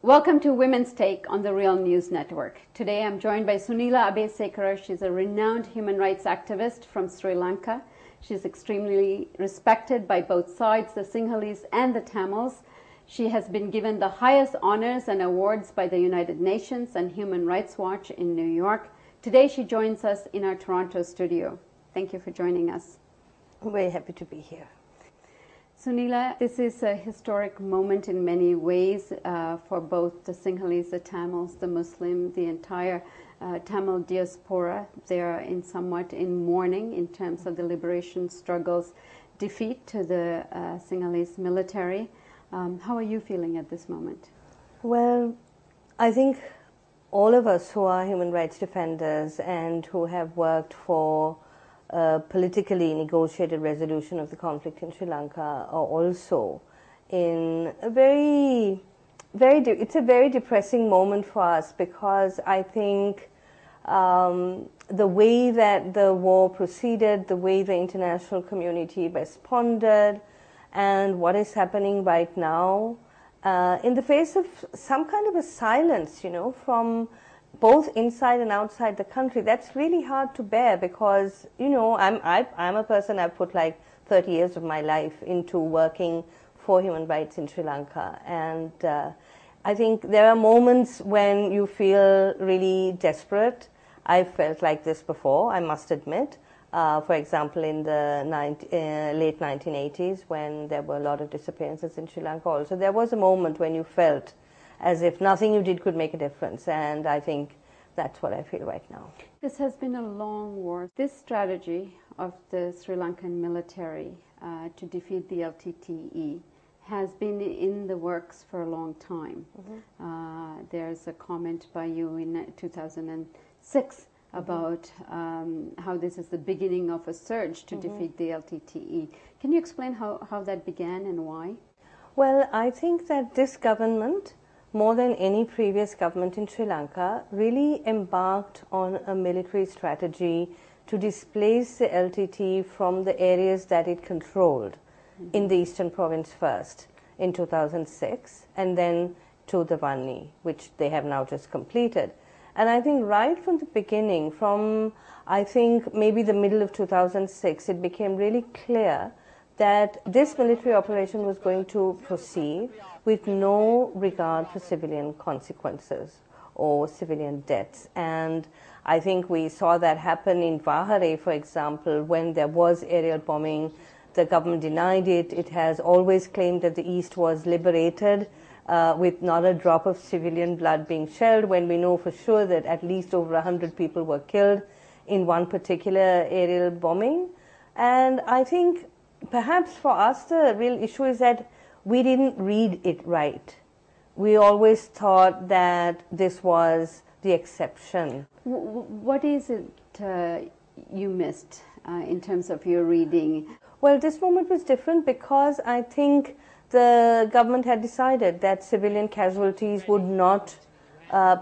Welcome to Women's Take on the Real News Network. Today I'm joined by Sunila Abeysekera. She's a renowned human rights activist from Sri Lanka. She's extremely respected by both sides, the Sinhalese and the Tamils. She has been given the highest honors and awards by the United Nations and Human Rights Watch in New York. Today she joins us in our Toronto studio. Thank you for joining us. I'm very happy to be here. Sunila, this is a historic moment in many ways for both the Sinhalese, the Tamils, the Muslim, the entire Tamil diaspora. They are somewhat in mourning in terms of the liberation struggle's defeat to the Sinhalese military. How are you feeling at this moment? Well, I think all of us who are human rights defenders and who have worked for politically negotiated resolution of the conflict in Sri Lanka are also in a it's a very depressing moment for us, because I think the way that the war proceeded, the way the international community responded, and what is happening right now, in the face of some kind of a silence, from both inside and outside the country, that's really hard to bear, because, I'm a person, I've put like 30 years of my life into working for human rights in Sri Lanka. And I think there are moments when you feel really desperate. I've felt like this before, I must admit. For example, in the late 1980s, when there were a lot of disappearances in Sri Lanka also, there was a moment when you felt as if nothing you did could make a difference. And I think that's what I feel right now. This has been a long war. This strategy of the Sri Lankan military to defeat the LTTE has been in the works for a long time. Mm-hmm. There's a comment by you in 2006 about how this is the beginning of a surge to defeat the LTTE. Can you explain how that began and why? Well, I think that this government, more than any previous government in Sri Lanka, really embarked on a military strategy to displace the LTT from the areas that it controlled in the eastern province first in 2006, and then to the Vanni, which they have now just completed. And I think right from the beginning, from I think maybe the middle of 2006, it became really clear that this military operation was going to proceed with no regard for civilian consequences or civilian deaths. And I think we saw that happen in Vahare, for example, when there was aerial bombing. The government denied it. It has always claimed that the East was liberated with not a drop of civilian blood being shed, when we know for sure that at least over 100 people were killed in one particular aerial bombing. And I think perhaps for us the real issue is that we didn't read it right. We always thought that this was the exception. What is it you missed in terms of your reading? Well, this moment was different because I think the government had decided that civilian casualties would not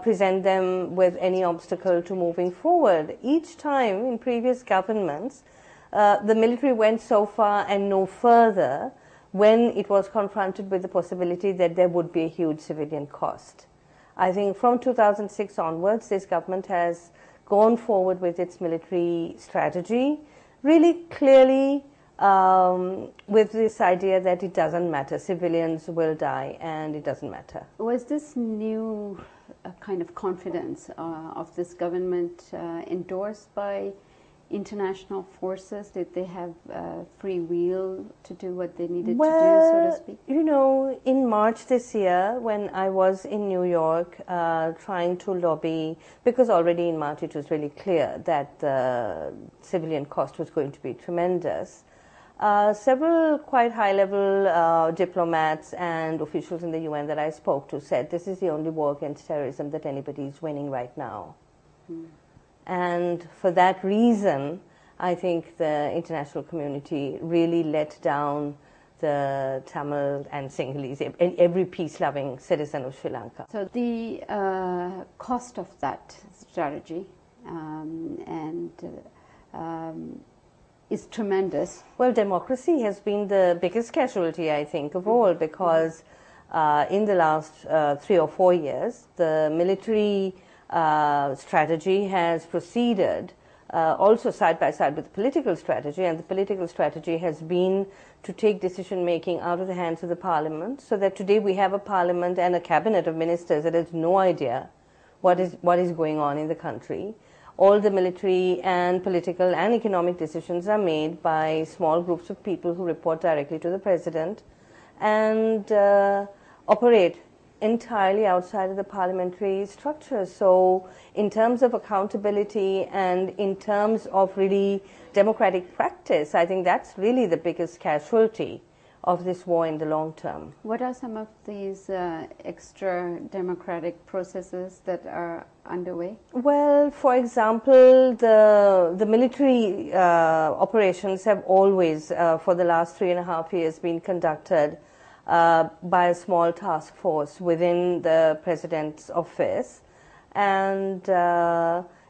present them with any obstacle to moving forward. Each time in previous governments, the military went so far and no further when it was confronted with the possibility that there would be a huge civilian cost. I think from 2006 onwards, this government has gone forward with its military strategy really clearly, with this idea that it doesn't matter, civilians will die and it doesn't matter. Was this new kind of confidence of this government endorsed by international forces? Did they have free will to do what they needed to do, so to speak? In March this year, when I was in New York trying to lobby, because already in March it was really clear that the civilian cost was going to be tremendous, several quite high-level diplomats and officials in the UN that I spoke to said this is the only war against terrorism that anybody is winning right now. And for that reason, I think the international community really let down the Tamil and Sinhalese, every peace-loving citizen of Sri Lanka. So the cost of that strategy is tremendous. Well, democracy has been the biggest casualty, I think, of all, because in the last 3 or 4 years. The military strategy has proceeded also side by side with the political strategy, and the political strategy has been to take decision making out of the hands of the parliament, so that today we have a parliament and a cabinet of ministers that has no idea what is going on in the country. All the military and political and economic decisions are made by small groups of people who report directly to the president and operate entirely outside of the parliamentary structure. So in terms of accountability and in terms of really democratic practice, I think that's really the biggest casualty of this war in the long term. What are some of these extra democratic processes that are underway? Well, for example, the military operations have always, for the last 3.5 years, been conducted by a small task force within the president's office, and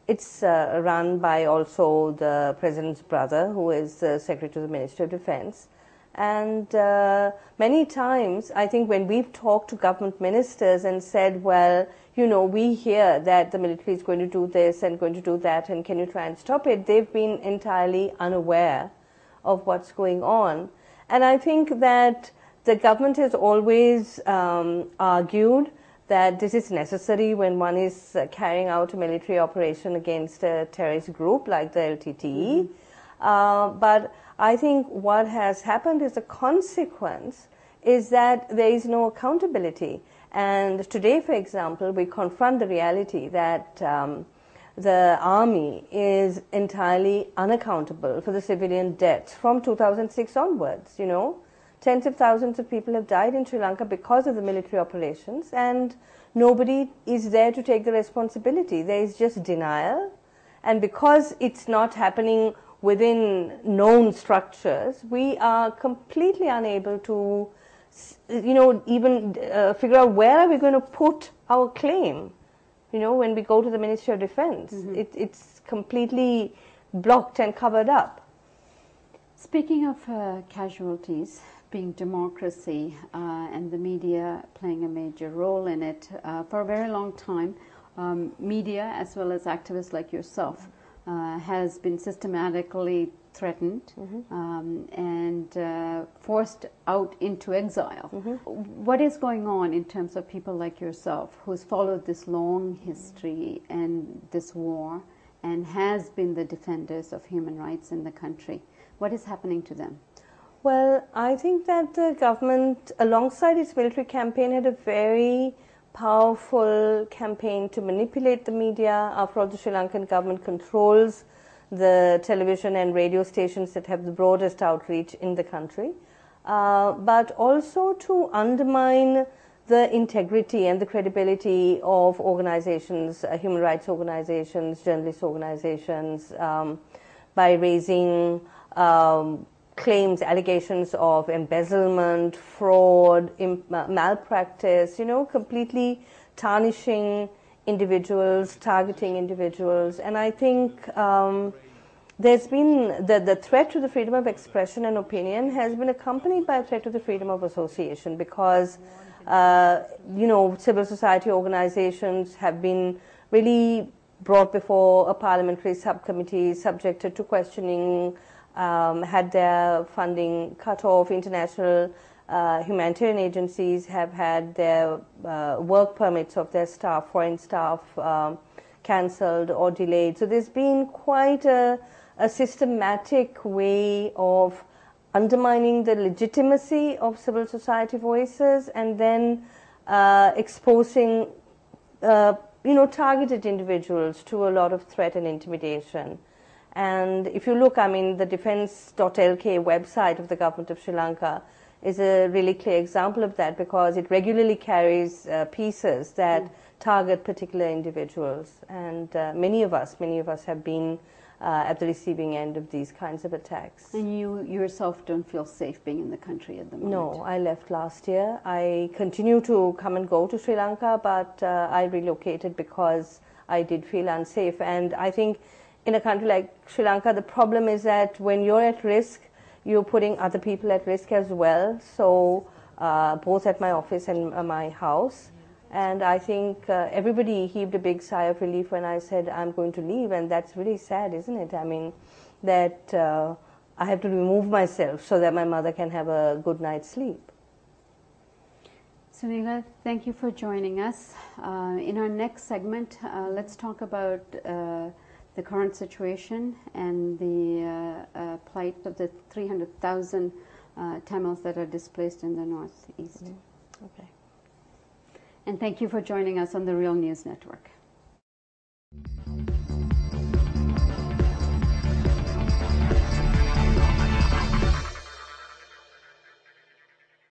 it's run by also the president's brother, who is the secretary to the Ministry of Defense. And many times, I think when we've talked to government ministers and said, well, you know, we hear that the military is going to do this and going to do that, and can you try and stop it? They've been entirely unaware of what's going on. And I think that the government has always argued that this is necessary when one is carrying out a military operation against a terrorist group like the LTTE. But I think what has happened as a consequence is that there is no accountability. And today, for example, we confront the reality that the army is entirely unaccountable for the civilian deaths from 2006 onwards, you know. Tens of thousands of people have died in Sri Lanka because of the military operations, and nobody is there to take the responsibility. There is just denial, and because it's not happening within known structures, we are completely unable to, you know, even figure out where are we going to put our claim. You know, when we go to the Ministry of Defense, it's completely blocked and covered up. Speaking of casualties, being democracy and the media playing a major role in it, for a very long time, media as well as activists like yourself has been systematically threatened and forced out into exile. What is going on in terms of people like yourself who's followed this long history and this war and has been the defenders of human rights in the country? What is happening to them? Well, I think that the government, alongside its military campaign, had a very powerful campaign to manipulate the media. After all, the Sri Lankan government controls the television and radio stations that have the broadest outreach in the country, but also to undermine the integrity and the credibility of organizations, human rights organizations, journalist organizations, by raising claims, allegations of embezzlement, fraud, malpractice, you know, completely tarnishing individuals, targeting individuals. And I think there's been the threat to the freedom of expression and opinion has been accompanied by a threat to the freedom of association, because you know, civil society organizations have been really brought before a parliamentary subcommittee, subjected to questioning, had their funding cut off. International humanitarian agencies have had their work permits of their staff, foreign staff, cancelled or delayed. So there's been quite a systematic way of undermining the legitimacy of civil society voices, and then exposing you know, targeted individuals to a lot of threat and intimidation. And if you look, I mean, the defense.lk website of the government of Sri Lanka is a really clear example of that, because it regularly carries pieces that target particular individuals. And many of us have been at the receiving end of these kinds of attacks. And you yourself don't feel safe being in the country at the moment? No, I left last year. I continue to come and go to Sri Lanka, but I relocated because I did feel unsafe. And I think in a country like Sri Lanka, the problem is that when you're at risk, you're putting other people at risk as well. So both at my office and my house. And I think everybody heaved a big sigh of relief when I said I'm going to leave, and that's really sad, isn't it? I mean, that I have to remove myself so that my mother can have a good night's sleep. Sunila, thank you for joining us. In our next segment, let's talk about the current situation and the plight of the 300,000 Tamils that are displaced in the northeast. Okay. And thank you for joining us on the Real News Network.